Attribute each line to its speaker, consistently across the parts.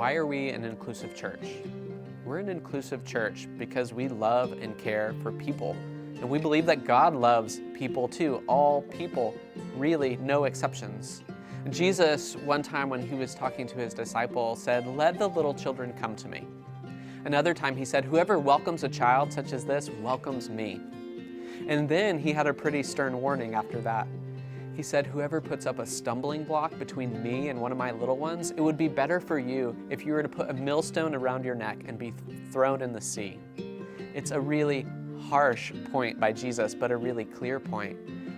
Speaker 1: Why are we an inclusive church? We're an inclusive church because we love and care for people. And we believe that God loves people too, all people, really, no exceptions. Jesus, one time when he was talking to his disciples, said, "Let the little children come to me." Another time he said, "Whoever welcomes a child such as this welcomes me." And then he had a pretty stern warning after that. He said, "Whoever puts up a stumbling block between me and one of my little ones, it would be better for you if you were to put a millstone around your neck and be thrown in the sea." It's a really harsh point by Jesus, but a really clear point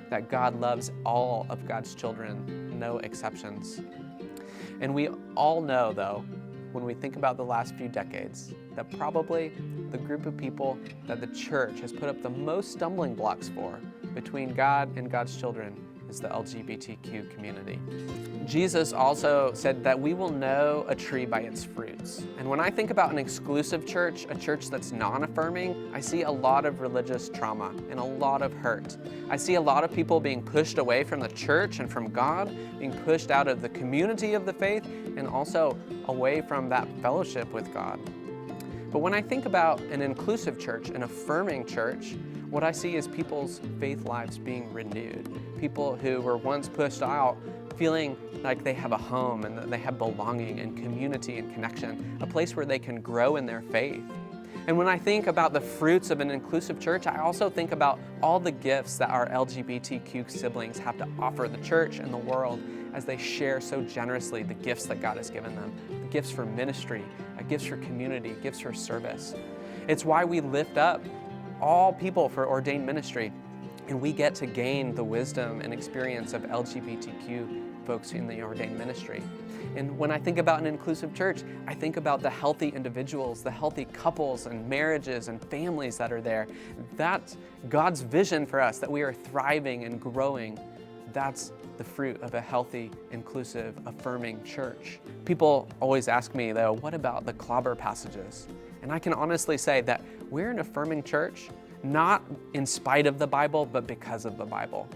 Speaker 1: that God loves all of God's children, no exceptions. And we all know, though, when we think about the last few decades, that probably the group of people that the church has put up the most stumbling blocks for between God and God's children is the LGBTQ community. Jesus also said that we will know a tree by its fruits. And when I think about an exclusive church, a church that's non-affirming, I see a lot of religious trauma and a lot of hurt. I see a lot of people being pushed away from the church and from God, being pushed out of the community of the faith, and also away from that fellowship with God. But when I think about an inclusive church, an affirming church, what I see is people's faith lives being renewed. People who were once pushed out feeling like they have a home and that they have belonging and community and connection, a place where they can grow in their faith. And when I think about the fruits of an inclusive church, I also think about all the gifts that our LGBTQ siblings have to offer the church and the world as they share so generously the gifts that God has given them. Gifts for ministry, gifts for community, gifts for service. It's why we lift up all people for ordained ministry, and we get to gain the wisdom and experience of LGBTQ folks in the ordained ministry. And when I think about an inclusive church, I think about the healthy individuals, the healthy couples and marriages and families that are there. That's God's vision for us, that we are thriving and growing. That's the fruit of a healthy, inclusive, affirming church. People always ask me, though, what about the clobber passages? And I can honestly say that we're an affirming church, not in spite of the Bible, but because of the Bible.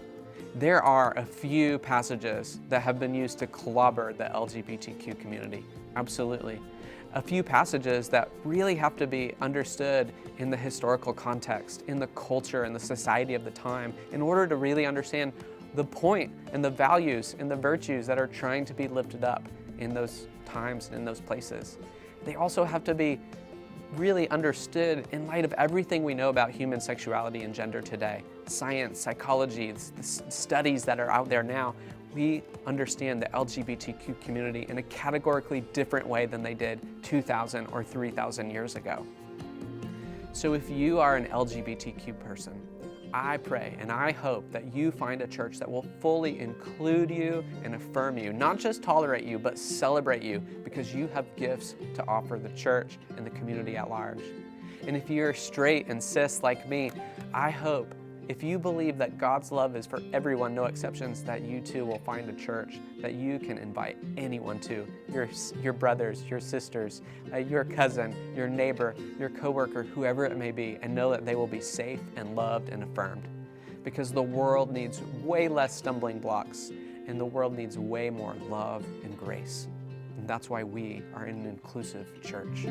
Speaker 1: There are a few passages that have been used to clobber the LGBTQ community, absolutely. A few passages that really have to be understood in the historical context, in the culture and the society of the time, in order to really understand the point and the values and the virtues that are trying to be lifted up in those times and in those places. They also have to be really understood in light of everything we know about human sexuality and gender today. Science, psychology, the studies that are out there now. We understand the LGBTQ community in a categorically different way than they did 2,000 or 3,000 years ago. So if you are an LGBTQ person, I pray and I hope that you find a church that will fully include you and affirm you, not just tolerate you, but celebrate you, because you have gifts to offer the church and the community at large. And if you're straight and cis like me, I hope if you believe that God's love is for everyone, no exceptions, that you too will find a church that you can invite anyone to, your brothers, your sisters, your cousin, your neighbor, your coworker, whoever it may be, and know that they will be safe and loved and affirmed. Because the world needs way less stumbling blocks, and the world needs way more love and grace. And that's why we are an inclusive church.